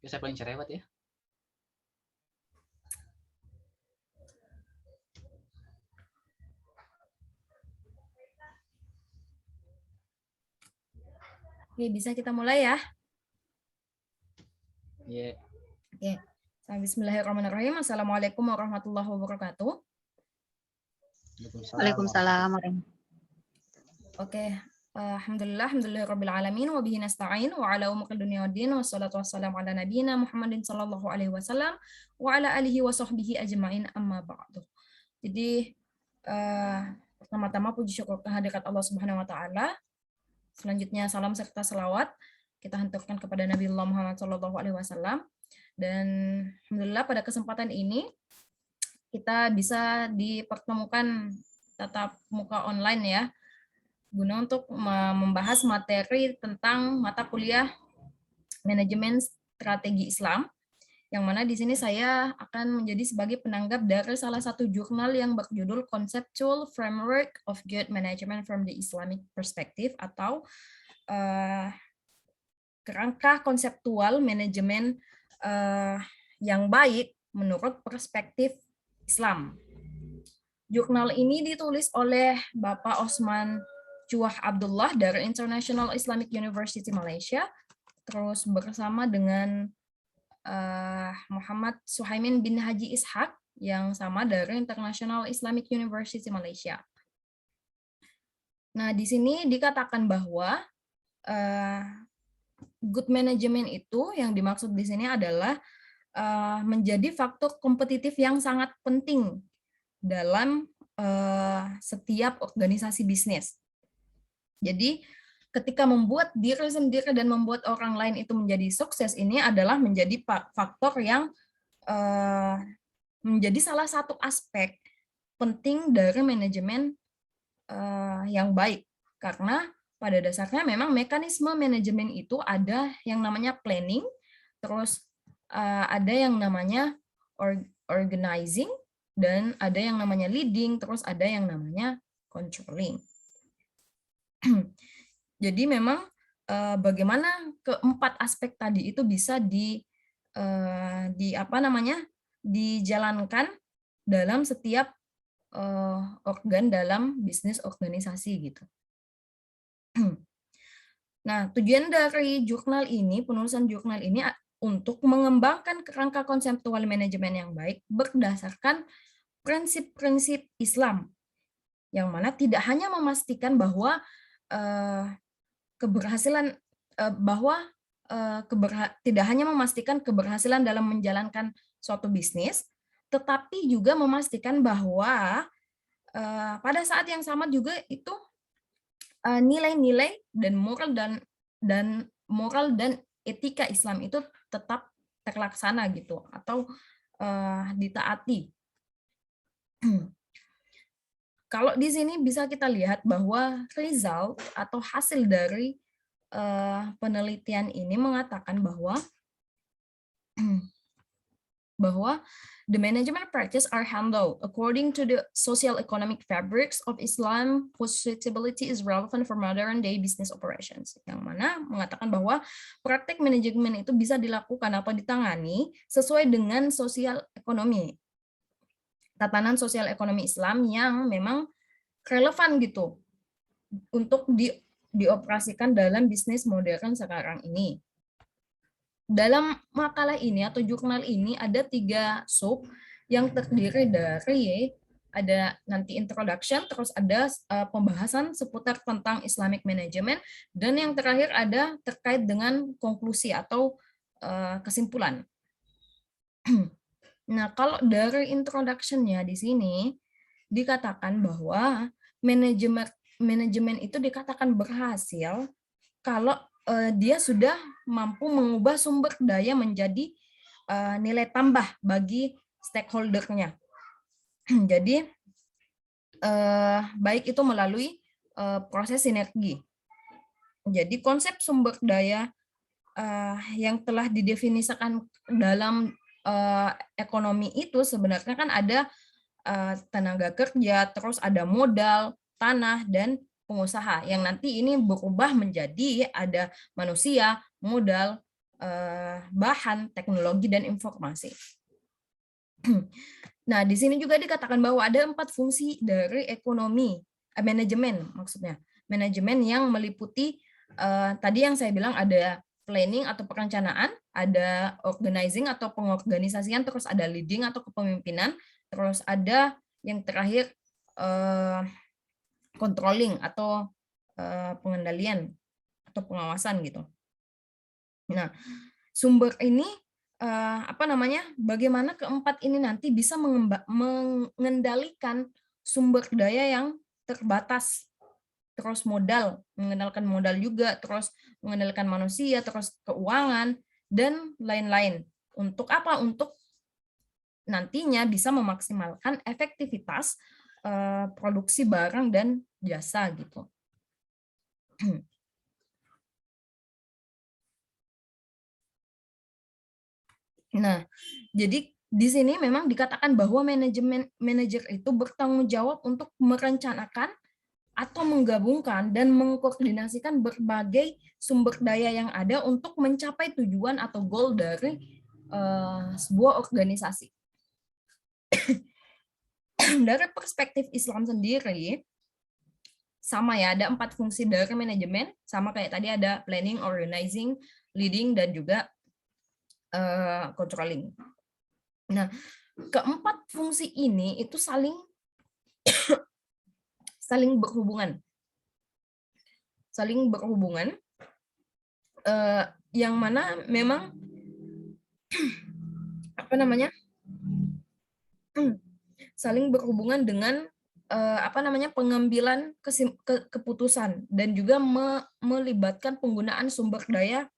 Oke, saya paling cerewet ya. Oke, bisa kita mulai ya? Iya. Oke. Bismillahirrahmanirrahim. Assalamualaikum warahmatullahi wabarakatuh. Waalaikumsalam. Oke. Alhamdulillahirabbil alamin wa bihi nasta'in wa ala umuril dunya waddin wassalatu wassalamu ala nabiyyina Muhammadin sallallahu alaihi wasallam wa ala alihi wa sahbihi ajmain amma ba'du. Jadi pertama-tama puji syukur kehadirat Allah Subhanahu wa taala. Selanjutnya salam serta selawat kita haturkan kepada Nabi Muhammad sallallahu alaihi wasallam. Dan alhamdulillah pada kesempatan ini kita bisa dipertemukan tatap muka online ya, guna untuk membahas materi tentang mata kuliah manajemen strategi Islam, yang mana di sini saya akan menjadi sebagai penanggap dari salah satu jurnal yang berjudul Conceptual Framework of Good Management from the Islamic Perspective, atau kerangka konseptual manajemen yang baik menurut perspektif Islam. Jurnal ini ditulis oleh Bapak Osman Chuah Abdullah dari International Islamic University Malaysia, terus bersama dengan Muhammad Suhaimin bin Haji Ishaq yang sama dari International Islamic University Malaysia. Nah, di sini dikatakan bahwa good management itu yang dimaksud di sini adalah menjadi faktor kompetitif yang sangat penting dalam setiap organisasi bisnis. Jadi ketika membuat diri sendiri dan membuat orang lain itu menjadi sukses, ini adalah menjadi faktor yang menjadi salah satu aspek penting dari manajemen yang baik. Karena pada dasarnya memang mekanisme manajemen itu ada yang namanya planning, terus ada yang namanya organizing, dan ada yang namanya leading, terus ada yang namanya controlling. Jadi memang bagaimana keempat aspek tadi itu bisa dijalankan dalam setiap organ dalam bisnis organisasi gitu. Nah, tujuan dari jurnal ini, penulisan jurnal ini untuk mengembangkan kerangka konseptual manajemen yang baik berdasarkan prinsip-prinsip Islam, yang mana tidak hanya memastikan bahwa tidak hanya memastikan keberhasilan dalam menjalankan suatu bisnis, tetapi juga memastikan bahwa pada saat yang sama juga itu nilai-nilai dan moral dan etika Islam itu tetap terlaksana gitu, atau ditaati. Kalau di sini bisa kita lihat bahwa result atau hasil dari penelitian ini mengatakan bahwa the management practice are handled according to the social economic fabrics of Islam whose suitability is relevant for modern day business operations. Yang mana mengatakan bahwa praktek manajemen itu bisa dilakukan atau ditangani sesuai dengan sosial ekonomi, tatanan sosial ekonomi Islam yang memang relevan gitu untuk dioperasikan dalam bisnis modern sekarang ini. Dalam makalah ini atau jurnal ini ada 3 sub yang terdiri dari ada nanti introduction, terus ada pembahasan seputar tentang Islamic management, dan yang terakhir ada terkait dengan konklusi atau kesimpulan. Nah, kalau dari introduction-nya di sini dikatakan bahwa manajemen itu dikatakan berhasil kalau dia sudah mampu mengubah sumber daya menjadi nilai tambah bagi stakeholder-nya. Jadi baik itu melalui proses sinergi. Jadi konsep sumber daya yang telah didefinisikan dalam ekonomi itu sebenarnya kan ada tenaga kerja, terus ada modal, tanah, dan pengusaha, yang nanti ini berubah menjadi ada manusia, modal, bahan, teknologi, dan informasi. Nah, di sini juga dikatakan bahwa ada 4 fungsi dari ekonomi, manajemen maksudnya. Manajemen yang meliputi tadi yang saya bilang ada planning atau perencanaan, ada organizing atau pengorganisasian, terus ada leading atau kepemimpinan, terus ada yang terakhir controlling atau pengendalian atau pengawasan gitu. Nah, sumber ini bagaimana keempat ini nanti bisa mengendalikan sumber daya yang terbatas, terus mengendalikan modal juga, terus mengendalikan manusia, terus keuangan, dan lain-lain. Untuk apa? Untuk nantinya bisa memaksimalkan efektivitas produksi barang dan jasa gitu. Nah, jadi di sini memang dikatakan bahwa manajer itu bertanggung jawab untuk merencanakan atau menggabungkan dan mengkoordinasikan berbagai sumber daya yang ada untuk mencapai tujuan atau goal dari sebuah organisasi. Dari perspektif Islam sendiri, sama ya, ada 4 fungsi dari manajemen, sama kayak tadi ada planning, organizing, leading, dan juga controlling. Nah, keempat fungsi ini itu saling berhubungan. Yang mana memang saling berhubungan dengan pengambilan keputusan dan juga melibatkan penggunaan sumber daya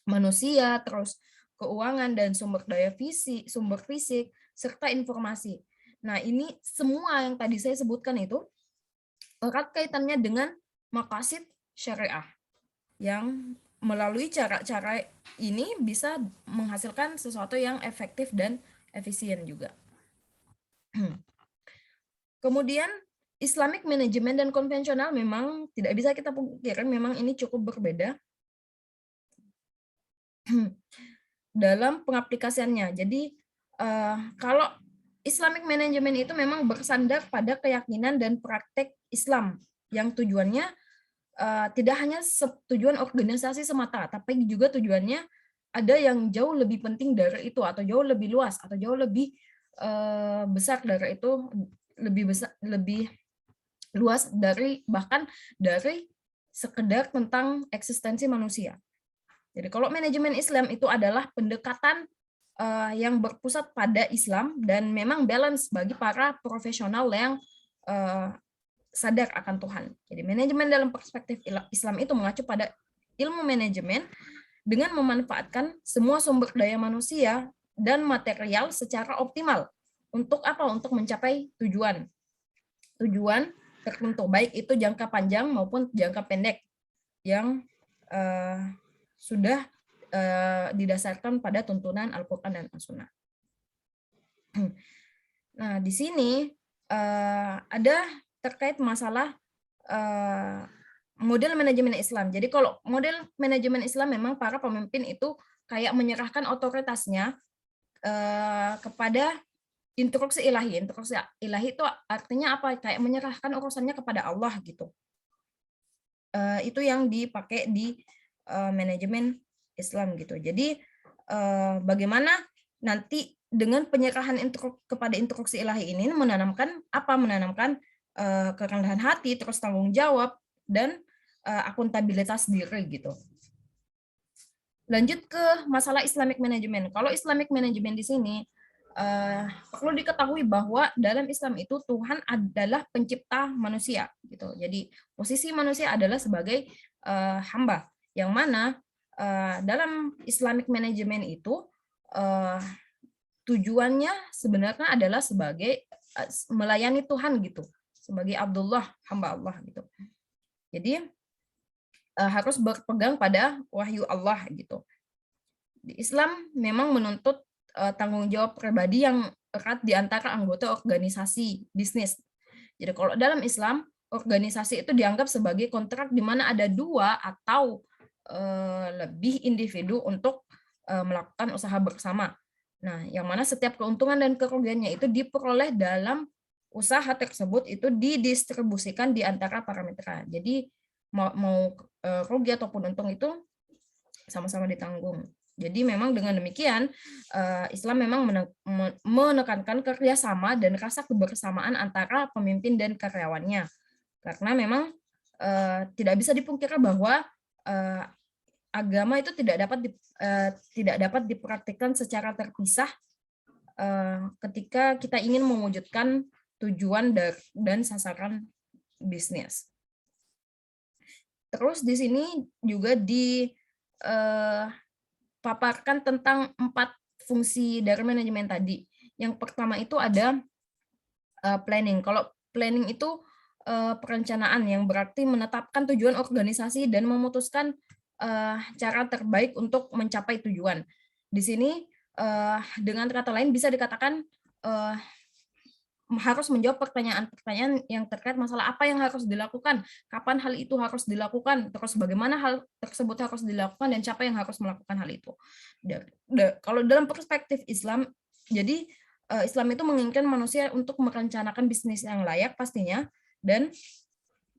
manusia, terus keuangan dan sumber fisik, serta informasi. Nah, ini semua yang tadi saya sebutkan itu erat kaitannya dengan maqasid syariah, yang melalui cara-cara ini bisa menghasilkan sesuatu yang efektif dan efisien juga. Kemudian Islamic management dan konvensional memang tidak bisa kita pungkiri, memang ini cukup berbeda dalam pengaplikasiannya. Jadi kalau Islamic management itu memang bersandar pada keyakinan dan praktek Islam yang tujuannya tidak hanya tujuan organisasi semata, tapi juga tujuannya ada yang jauh lebih penting dari itu, atau jauh lebih luas, atau jauh lebih besar dari itu, lebih luas bahkan dari sekedar tentang eksistensi manusia. Jadi kalau manajemen Islam itu adalah pendekatan yang berpusat pada Islam dan memang balance bagi para profesional yang sadar akan Tuhan. Jadi manajemen dalam perspektif Islam itu mengacu pada ilmu manajemen dengan memanfaatkan semua sumber daya manusia dan material secara optimal. Untuk apa? Untuk mencapai tujuan tertentu, baik itu jangka panjang maupun jangka pendek yang sudah didasarkan pada tuntunan Al-Quran dan As-Sunnah. Nah, di sini ada terkait masalah model manajemen Islam. Jadi kalau model manajemen Islam memang para pemimpin itu kayak menyerahkan otoritasnya kepada instruksi ilahi. Instruksi ilahi itu artinya apa? Kayak menyerahkan urusannya kepada Allah gitu. Itu yang dipakai di manajemen Islam gitu. Jadi bagaimana nanti dengan penyerahan kepada instruksi ilahi ini menanamkan kerendahan hati, terus tanggung jawab, dan akuntabilitas diri gitu. Lanjut ke masalah Islamic management. Kalau Islamic management di sini perlu diketahui bahwa dalam Islam itu Tuhan adalah pencipta manusia gitu. Jadi posisi manusia adalah sebagai hamba, yang mana dalam Islamic management itu tujuannya sebenarnya adalah sebagai melayani Tuhan gitu, sebagai Abdullah, hamba Allah gitu. Jadi harus berpegang pada wahyu Allah gitu. Di Islam memang menuntut tanggung jawab pribadi yang erat di antara anggota organisasi bisnis. Jadi kalau dalam Islam, organisasi itu dianggap sebagai kontrak di mana ada 2 atau lebih individu untuk melakukan usaha bersama. Nah, yang mana setiap keuntungan dan kerugiannya itu diperoleh dalam usaha tersebut itu didistribusikan di antara para mitra. Jadi mau rugi ataupun untung itu sama-sama ditanggung. Jadi memang dengan demikian Islam memang menekankan kerjasama dan rasa kebersamaan antara pemimpin dan karyawannya. Karena memang tidak bisa dipungkiri bahwa agama itu tidak dapat dipraktikkan secara terpisah ketika kita ingin mewujudkan tujuan dan sasaran bisnis. Terus di sini juga dipaparkan tentang 4 fungsi dari manajemen tadi. Yang pertama itu ada planning. Kalau planning itu perencanaan yang berarti menetapkan tujuan organisasi dan memutuskan cara terbaik untuk mencapai tujuan. Di sini dengan kata lain bisa dikatakan harus menjawab pertanyaan-pertanyaan yang terkait masalah apa yang harus dilakukan, kapan hal itu harus dilakukan, terus bagaimana hal tersebut harus dilakukan, dan siapa yang harus melakukan hal itu. Kalau dalam perspektif Islam, jadi Islam itu menginginkan manusia untuk merencanakan bisnis yang layak pastinya, dan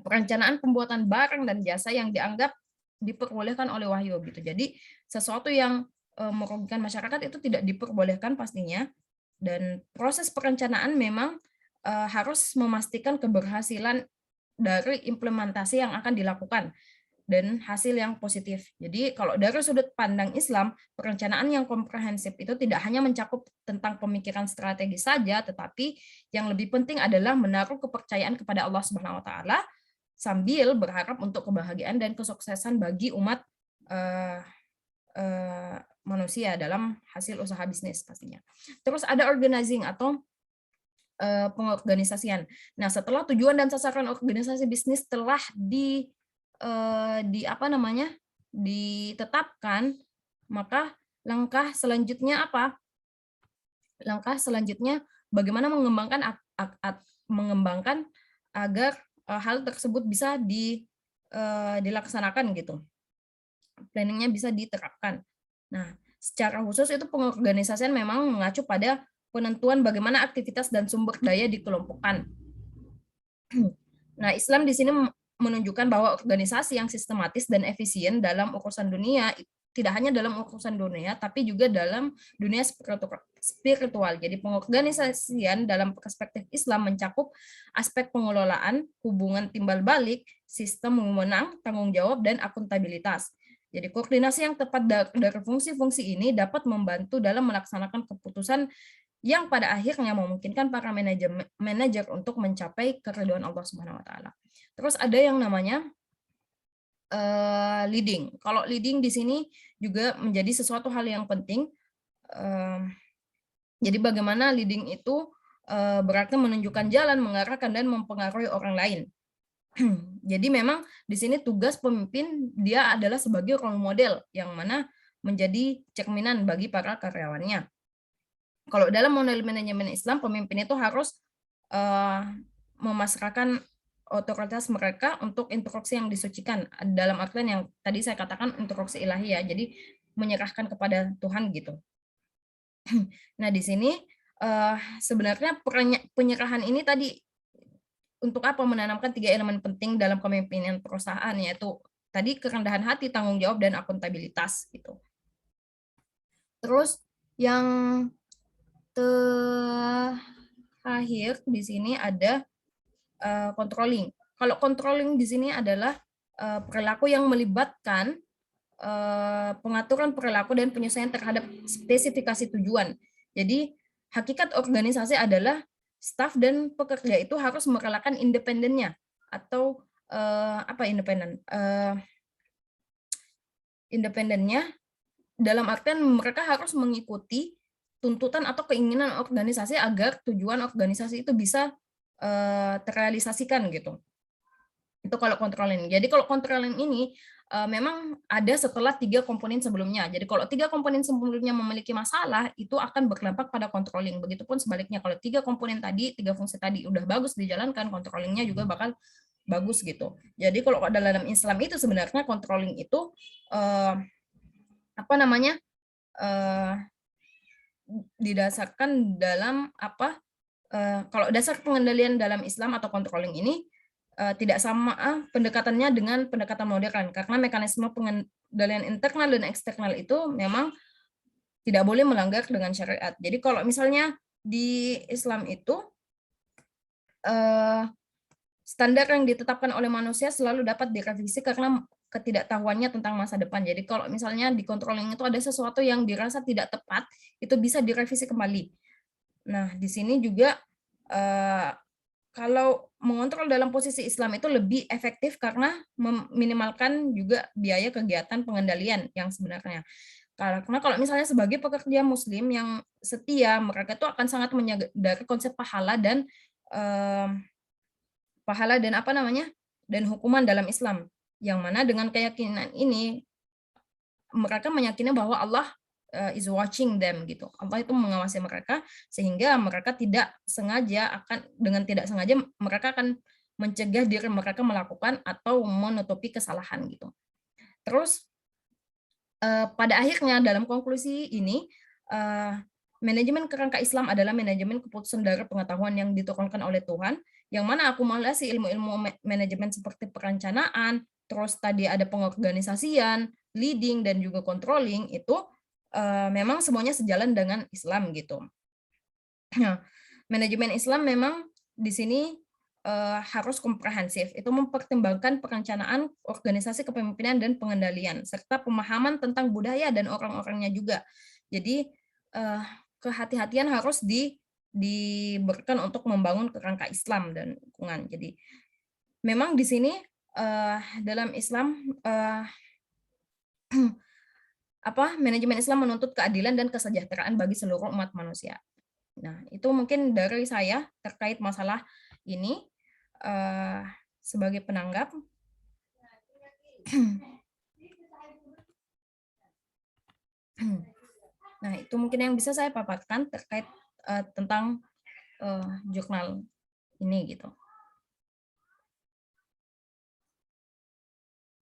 perencanaan pembuatan barang dan jasa yang dianggap diperbolehkan oleh wahyu gitu. Jadi sesuatu yang merugikan masyarakat itu tidak diperbolehkan pastinya. Dan proses perencanaan memang harus memastikan keberhasilan dari implementasi yang akan dilakukan dan hasil yang positif. Jadi kalau dari sudut pandang Islam, perencanaan yang komprehensif itu tidak hanya mencakup tentang pemikiran strategis saja, tetapi yang lebih penting adalah menaruh kepercayaan kepada Allah Subhanahu wa taala sambil berharap untuk kebahagiaan dan kesuksesan bagi umat manusia dalam hasil usaha bisnis pastinya. Terus ada organizing atau pengorganisasian. Nah, setelah tujuan dan sasaran organisasi bisnis telah ditetapkan, maka langkah selanjutnya apa? Langkah selanjutnya bagaimana mengembangkan agar hal tersebut bisa dilaksanakan gitu. Planningnya bisa diterapkan. Nah, secara khusus itu pengorganisasian memang mengacu pada penentuan bagaimana aktivitas dan sumber daya dikelompokkan. Nah, Islam di sini menunjukkan bahwa organisasi yang sistematis dan efisien dalam urusan dunia, tidak hanya dalam urusan dunia, tapi juga dalam dunia spiritual. Jadi pengorganisasian dalam perspektif Islam mencakup aspek pengelolaan, hubungan timbal balik, sistem wewenang, tanggung jawab, dan akuntabilitas. Jadi koordinasi yang tepat dari fungsi-fungsi ini dapat membantu dalam melaksanakan keputusan yang pada akhirnya memungkinkan para manajer untuk mencapai keridhaan Allah Subhanahu wa taala. Terus ada yang namanya leading. Kalau leading di sini juga menjadi sesuatu hal yang penting. Jadi bagaimana leading itu berarti menunjukkan jalan, mengarahkan, dan mempengaruhi orang lain. Jadi memang di sini tugas pemimpin dia adalah sebagai role model yang mana menjadi cerminan bagi para karyawannya. Kalau dalam model manajemen Islam, pemimpin itu harus memasrahkan otoritas mereka untuk instruksi yang disucikan, dalam artian yang tadi saya katakan instruksi ilahi ya, jadi menyerahkan kepada Tuhan gitu. Nah di sini sebenarnya penyerahan ini tadi untuk apa? Menanamkan 3 elemen penting dalam kepemimpinan perusahaan, yaitu tadi kerendahan hati, tanggung jawab, dan akuntabilitas gitu. Terus yang terakhir di sini ada controlling. Kalau controlling di sini adalah perilaku yang melibatkan pengaturan perilaku dan penyesuaian terhadap spesifikasi tujuan. Jadi hakikat organisasi adalah staf dan pekerja itu harus merelakan independennya atau independennya dalam artian mereka harus mengikuti tuntutan atau keinginan organisasi agar tujuan organisasi itu bisa terrealisasikan gitu. Itu kalau controlling. Jadi kalau controlling ini memang ada setelah 3 komponen sebelumnya. Jadi kalau 3 komponen sebelumnya memiliki masalah, itu akan berdampak pada controlling. Begitupun sebaliknya, kalau 3 komponen tadi, 3 fungsi tadi udah bagus dijalankan, controllingnya juga bakal bagus gitu. Jadi kalau dalam Islam itu sebenarnya controlling itu apa namanya didasarkan dalam apa kalau dasar pengendalian dalam Islam atau controlling ini tidak sama pendekatannya dengan pendekatan modern karena mekanisme pengendalian internal dan eksternal itu memang tidak boleh melanggar dengan syariat. Jadi kalau misalnya di Islam itu standar yang ditetapkan oleh manusia selalu dapat direvisi karena ketidaktahuannya tentang masa depan. Jadi kalau misalnya di controlling itu ada sesuatu yang dirasa tidak tepat, itu bisa direvisi kembali. Nah, di sini juga kalau mengontrol dalam posisi Islam itu lebih efektif karena meminimalkan juga biaya kegiatan pengendalian yang sebenarnya. Karena kalau misalnya sebagai pekerja muslim yang setia, mereka itu akan sangat menyadari konsep pahala dan apa namanya? Dan hukuman dalam Islam. Yang mana dengan keyakinan ini mereka meyakini bahwa Allah is watching them gitu. Allah itu mengawasi mereka sehingga mereka tidak sengaja tidak sengaja mereka akan mencegah diri mereka melakukan atau menutupi kesalahan gitu. Terus pada akhirnya dalam konklusi ini manajemen kerangka Islam adalah manajemen keputusan dari pengetahuan yang diturunkan oleh Tuhan, yang mana akumulasi ilmu-ilmu manajemen seperti perencanaan, terus tadi ada pengorganisasian, leading, dan juga controlling, itu memang semuanya sejalan dengan Islam gitu. Nah, manajemen Islam memang di sini harus komprehensif. Itu mempertimbangkan perencanaan, organisasi kepemimpinan, dan pengendalian, serta pemahaman tentang budaya dan orang-orangnya juga. Jadi kehati-hatian harus diberikan untuk membangun kerangka Islam dan lingkungan. Jadi memang di sini dalam Islam manajemen Islam menuntut keadilan dan kesejahteraan bagi seluruh umat manusia. Nah, itu mungkin dari saya terkait masalah ini sebagai penanggap. Nah, itu mungkin yang bisa saya paparkan terkait tentang jurnal ini gitu.